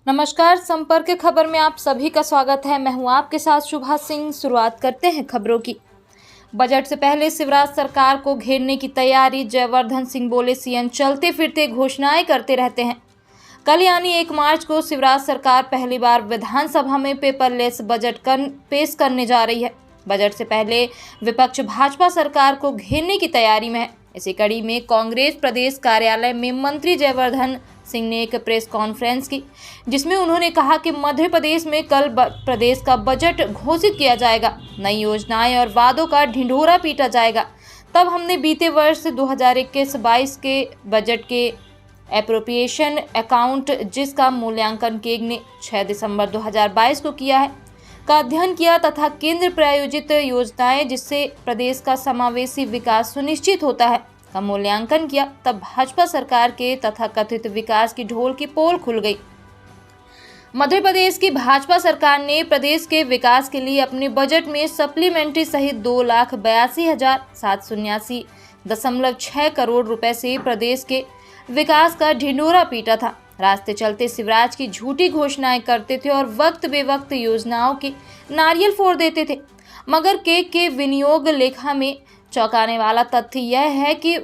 नमस्कार, संपर्क खबर में आप सभी का स्वागत है। मैं हूं आपके साथ शुभा सिंह। शुरुआत करते हैं खबरों की। बजट से पहले शिवराज सरकार को घेरने की तैयारी। जयवर्धन सिंह बोले, सीएम चलते फिरते घोषणाएं करते रहते हैं। कल यानी 1 मार्च को शिवराज सरकार पहली बार विधानसभा में पेपरलेस बजट पेश करने जा रही है। बजट से पहले विपक्ष भाजपा सरकार को घेरने की तैयारी में है। इसी कड़ी में कांग्रेस प्रदेश कार्यालय में मंत्री जयवर्धन सिंह ने एक प्रेस कॉन्फ्रेंस की, जिसमें उन्होंने कहा कि मध्य प्रदेश में कल प्रदेश का बजट घोषित किया जाएगा। नई योजनाएं और वादों का ढिंढोरा पीटा जाएगा। तब हमने बीते वर्ष 2021-22 के बजट के एप्रोप्रिएशन अकाउंट, जिसका मूल्यांकन केग ने 6 दिसंबर 2022 को किया है, का अध्ययन किया तथा केंद्र प्रायोजित योजनाएं जिससे प्रदेश का समावेशी विकास सुनिश्चित होता है का मूल्यांकन किया। तब भाजपा सरकार के तथाकथित विकास की ढोल की पोल खुल गई। मध्य प्रदेश की भाजपा सरकार ने प्रदेश के विकास के लिए अपने बजट में सप्लीमेंट्री सहित 2,82,779.6 करोड़ रुपए से प्रदेश के विकास का ढिंढोरा पीटा था। रास्ते चलते शिवराज की झूठी घोषणाएं करते थे और वक्त बेवक्त योजनाओं के नारियल फोड़ देते थे। मगर केग के विनियोग लेखा में चौंकाने वाला तथ्य यह है कि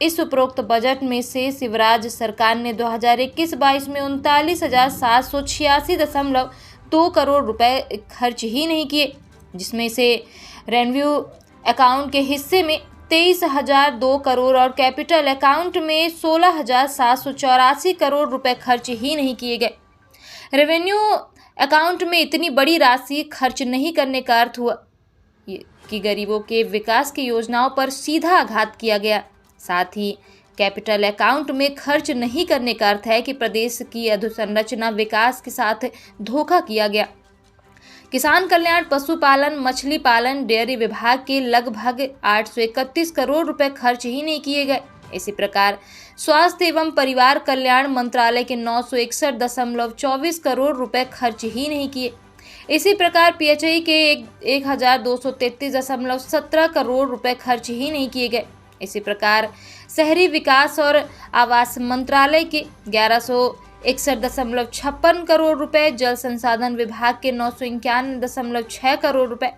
इस उपरोक्त बजट में से शिवराज सरकार ने 2021-22 में 39,786.2 करोड़ रुपए खर्च ही नहीं किए, जिसमें से रेवेन्यू अकाउंट के हिस्से में 23,002 करोड़ और कैपिटल अकाउंट में 16,784 करोड़ रुपए खर्च ही नहीं किए गए। रेवेन्यू अकाउंट में इतनी बड़ी राशि खर्च नहीं करने का अर्थ हुआ कि गरीबों के विकास की योजनाओं पर सीधा आघात किया गया। साथ ही कैपिटल अकाउंट में खर्च नहीं करने का अर्थ है कि प्रदेश की अधोसंरचना विकास के साथ धोखा किया गया। किसान कल्याण, पशुपालन, मछली पालन, डेयरी विभाग के लगभग 831 करोड़ रुपए खर्च ही नहीं किए गए। इसी प्रकार स्वास्थ्य एवं परिवार कल्याण मंत्रालय के 961.24 करोड़ रुपए खर्च ही नहीं किए। इसी प्रकार पीएचई के 1,233.17 करोड़ रुपए खर्च ही नहीं किए गए। इसी प्रकार शहरी विकास और आवास मंत्रालय के 1161.56 करोड़ रुपए, जल संसाधन विभाग के 991.6 करोड़ रुपए,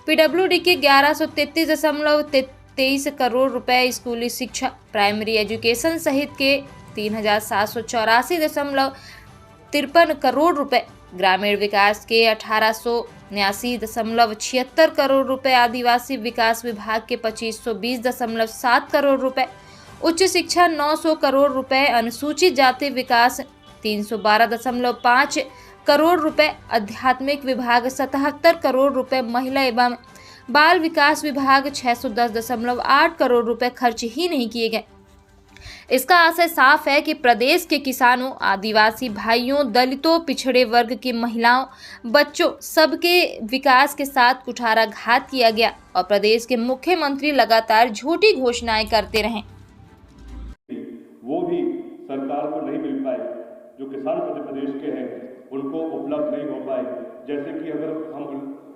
पीडब्ल्यूडी के 1133.23 करोड़ रुपए, स्कूली शिक्षा प्राइमरी एजुकेशन सहित के 3,784.53 करोड़ रुपए, ग्रामीण विकास के 1,879.76 करोड़ रुपए, आदिवासी विकास विभाग के 2,520.7 करोड़ रुपए, उच्च शिक्षा 900 करोड़ रुपए, अनुसूचित जाति विकास 312.5 करोड़ रुपए, आध्यात्मिक विभाग 77 करोड़ रुपए, महिला एवं बाल विकास विभाग 610.8 करोड़ रुपए खर्च ही नहीं किए गए। इसका आशय साफ है कि प्रदेश के किसानों, आदिवासी भाइयों, दलितों, पिछड़े वर्ग की महिलाओं, बच्चों सबके विकास के साथ कुठाराघात किया गया और प्रदेश के मुख्यमंत्री लगातार झूठी घोषणाएं करते रहे। वो भी सरकार को नहीं मिल पाए, जो किसान मध्य प्रदेश के हैं उनको उपलब्ध नहीं हो पाए। जैसे कि अगर हम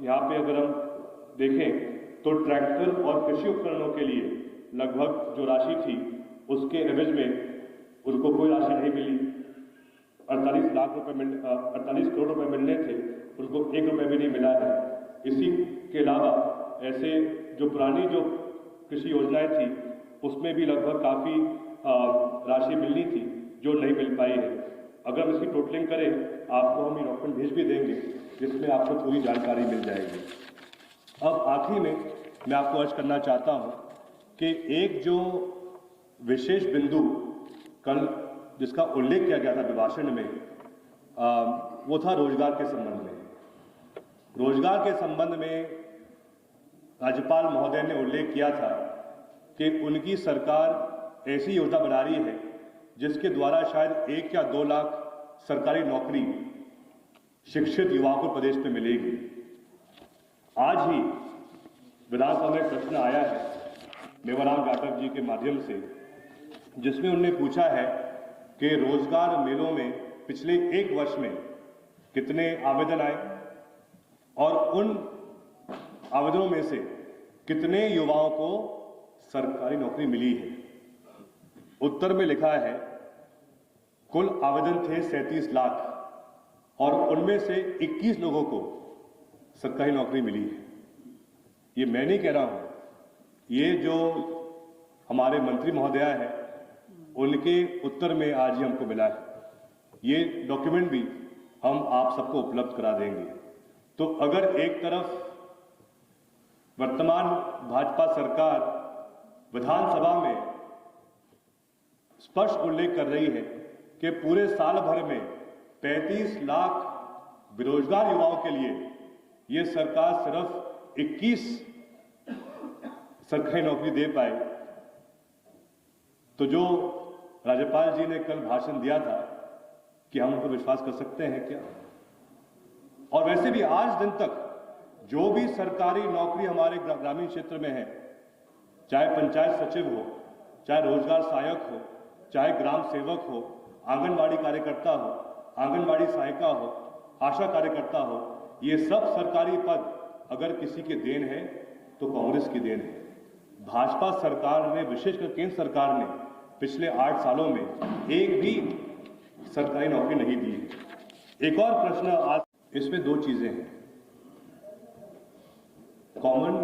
यहाँ पे अगर हम देखें तो ट्रैक्टर और कृषि उपकरणों के लिए लगभग जो राशि थी उसके एवज में उनको कोई राशि नहीं मिली। 48 करोड़ रुपए मिलने थे, उनको 1 रुपये भी नहीं मिला है। इसी के अलावा ऐसे जो पुरानी जो कृषि योजनाएं थी उसमें भी लगभग काफ़ी राशि मिलनी थी जो नहीं मिल पाई है। अगर हम इसकी टोटलिंग करें, आपको हम ये डॉक्यूमेंट भेज भी देंगे जिसमें आपको पूरी जानकारी मिल जाएगी। अब आखिरी में मैं आपको अर्ज करना चाहता हूँ कि एक जो विशेष बिंदु कल जिसका उल्लेख किया गया था अभिभाषण में, वो था रोजगार के संबंध में। रोजगार के संबंध में राज्यपाल महोदय ने उल्लेख किया था कि उनकी सरकार ऐसी योजना बना रही है जिसके द्वारा शायद 1 या 2 लाख सरकारी नौकरी शिक्षित युवाओं को प्रदेश में मिलेगी। आज ही विधानसभा में प्रश्न आया है मेवाराम जाटव जी के माध्यम से, जिसमें उन्होंने पूछा है कि रोजगार मेलों में पिछले 1 वर्ष में कितने आवेदन आए और उन आवेदनों में से कितने युवाओं को सरकारी नौकरी मिली है। उत्तर में लिखा है कुल आवेदन थे 37 लाख और उनमें से 21 लोगों को सरकारी नौकरी मिली है। ये मैं नहीं कह रहा हूं, ये जो हमारे मंत्री महोदया है उनके उत्तर में आज ही हमको मिला है। ये डॉक्यूमेंट भी हम आप सबको उपलब्ध करा देंगे। तो अगर एक तरफ वर्तमान भाजपा सरकार विधानसभा में स्पष्ट उल्लेख कर रही है कि पूरे साल भर में 35 लाख बेरोजगार युवाओं के लिए ये सरकार सिर्फ 21 सरकारी नौकरी दे पाए, तो जो राज्यपाल जी ने कल भाषण दिया था कि हम उनको विश्वास कर सकते हैं क्या? और वैसे भी आज दिन तक जो भी सरकारी नौकरी हमारे ग्रामीण क्षेत्र में है, चाहे पंचायत सचिव हो, चाहे रोजगार सहायक हो, चाहे ग्राम सेवक हो, आंगनबाड़ी कार्यकर्ता हो, आंगनबाड़ी सहायिका हो, आशा कार्यकर्ता हो, ये सब सरकारी पद अगर किसी की देन है तो कांग्रेस की देन है। भाजपा सरकार ने, विशेषकर केंद्र सरकार ने पिछले 8 सालों में एक भी सरकारी नौकरी नहीं दी है। एक और प्रश्न आज, इसमें 2 चीजें हैं। कॉमन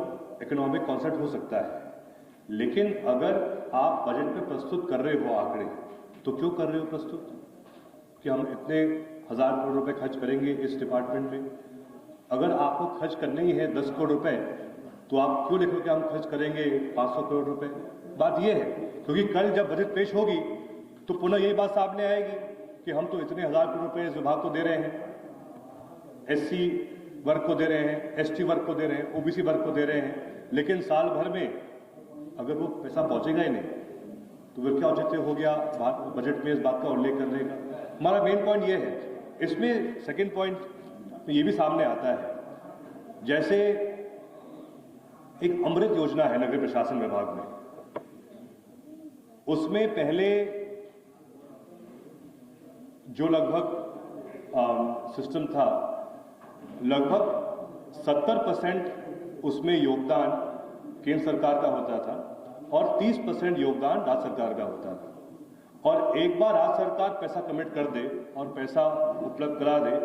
इकोनॉमिक कॉन्सेप्ट हो सकता है, लेकिन अगर आप बजट में प्रस्तुत कर रहे हो आंकड़े, तो क्यों कर रहे हो प्रस्तुत कि हम इतने 1000 करोड़ रुपए खर्च करेंगे इस डिपार्टमेंट में? अगर आपको खर्च करने ही है 10 करोड़ रुपए, तो आप क्यों लिखो कि हम खर्च करेंगे 500 करोड़ रुपए? बात यह है क्योंकि कल जब बजट पेश होगी तो पुनः यही बात सामने आएगी कि हम तो इतने 1000 करोड़ रुपए इस विभाग को दे रहे हैं, एससी वर्ग को दे रहे हैं, एसटी वर्ग को दे रहे हैं, ओबीसी वर्ग को दे रहे हैं, लेकिन साल भर में अगर वो पैसा पहुंचेगा ही नहीं, तो फिर क्या औचित्य हो गया बजट में इस बात का उल्लेख करने का? हमारा मेन पॉइंट ये है। इसमें सेकंड पॉइंट ये भी सामने आता है, जैसे एक अमृत योजना है नगरीय प्रशासन विभाग में, उसमें पहले जो लगभग सिस्टम था, लगभग 70% उसमें योगदान केंद्र सरकार का होता था और 30% योगदान राज्य सरकार का होता था। और एक बार राज्य सरकार पैसा कमिट कर दे और पैसा उपलब्ध करा दे,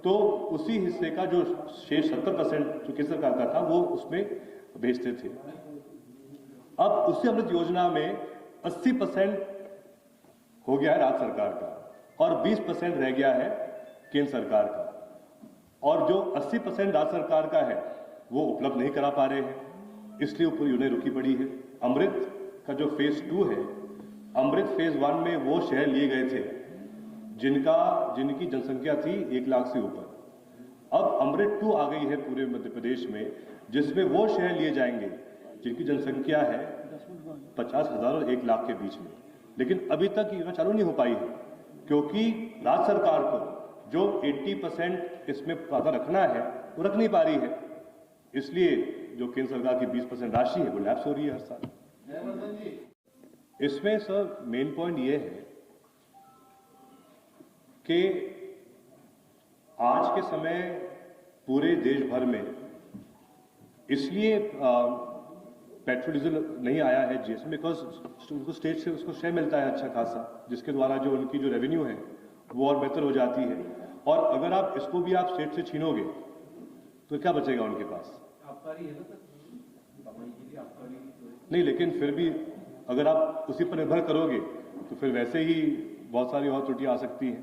तो उसी हिस्से का जो शेष 70% जो केंद्र सरकार का था वो उसमें भेजते थे। अब उसी अमृत योजना में 80% हो गया है राज्य सरकार का और 20% रह गया है केंद्र सरकार का, और जो 80% राज्य सरकार का है वो उपलब्ध नहीं करा पा रहे हैं, इसलिए पूरी योजना रुकी पड़ी है। अमृत का जो फेज 2 है, अमृत फेज 1 में वो शहर लिए गए थे जिनकी जनसंख्या थी 1 लाख से ऊपर। अब अमृत 2 आ गई है पूरे मध्य प्रदेश में, जिसमें वो शहर लिए जाएंगे जिनकी जनसंख्या है 50,000 और 1 लाख के बीच में। लेकिन अभी तक योजना चालू नहीं हो पाई है, क्योंकि राज्य सरकार को जो 80% इसमें प्रावधान रखना है वो रख नहीं पा रही है, इसलिए जो केंद्र सरकार की 20% राशि है वो लैप्स हो रही है हर साल। इसमें सर मेन पॉइंट ये है कि आज के समय पूरे देश भर में इसलिए पेट्रोल डीजल नहीं आया है जीएसटी, बिकॉज उनको स्टेट से उसको शेयर मिलता है अच्छा खासा, जिसके द्वारा जो उनकी जो रेवेन्यू है वो और बेहतर हो जाती है। और अगर आप इसको भी आप स्टेट से छीनोगे तो क्या बचेगा उनके पास? नहीं, लेकिन फिर भी अगर आप उसी पर निर्भर करोगे तो फिर वैसे ही बहुत सारी और त्रुटियां आ सकती हैं।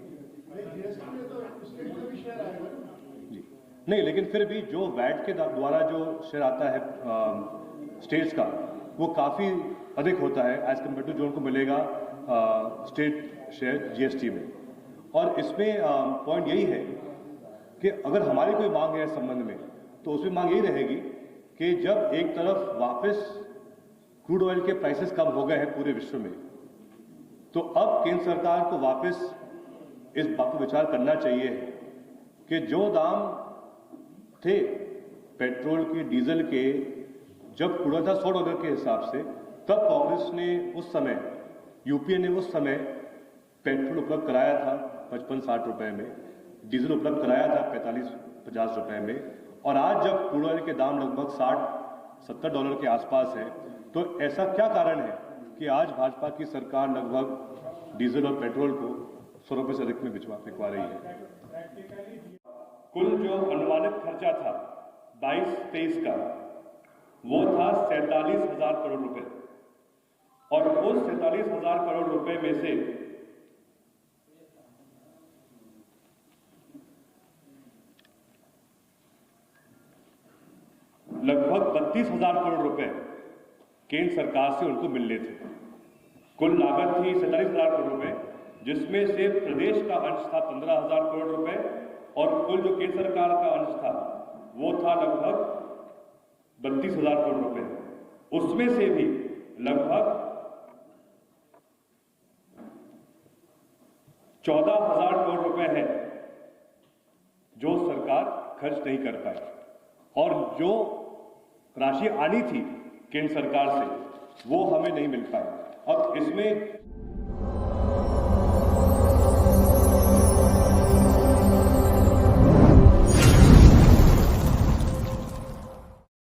जी नहीं, लेकिन फिर भी जो वैट के द्वारा जो शेयर आता है स्टेट्स का, वो काफ़ी अधिक होता है एज कम्पेयर टू जो उनको मिलेगा स्टेट शेयर जीएसटी में। और इसमें पॉइंट यही है कि अगर हमारी कोई मांग है इस संबंध में, तो उसमें मांग यही रहेगी कि जब एक तरफ वापस क्रूड ऑयल के प्राइसेस कम हो गए हैं पूरे विश्व में, तो अब केंद्र सरकार को वापस इस बात पर विचार करना चाहिए कि जो दाम थे पेट्रोल के, डीजल के, जब क्रूड ऑयल था $100 के हिसाब से, तब कांग्रेस ने उस समय, यूपीए ने उस समय पेट्रोल उपलब्ध कराया था 55-60 रुपए में, डीजल उपलब्ध कराया था 45-50 रुपए में, और आज जब क्रूड ऑयल के दाम लगभग $60-70 के आसपास है, तो ऐसा क्या कारण है कि आज भाजपा की सरकार लगभग डीजल और पेट्रोल को 100 रुपये से अधिक में बिकवा रही है। कुल जो अनुमानित खर्चा था 22-23 का, वो था 47,000 करोड़ रुपए, और उस 47,000 करोड़ रुपए में से लगभग 32,000 करोड़ रुपए केंद्र सरकार से उनको मिलने थे। कुल लागत थी 47,000 करोड़ रुपए, जिसमें से प्रदेश का अंश था 15,000 करोड़ रुपए, और कुल जो केंद्र सरकार का अंश था वो था लगभग 32,000 करोड़ रुपए। उसमें से भी लगभग 14,000 करोड़ रुपए है जो सरकार खर्च नहीं कर पाई, और जो राशि आनी थी केंद्र सरकार से वो हमें नहीं मिल पाई। अब इसमें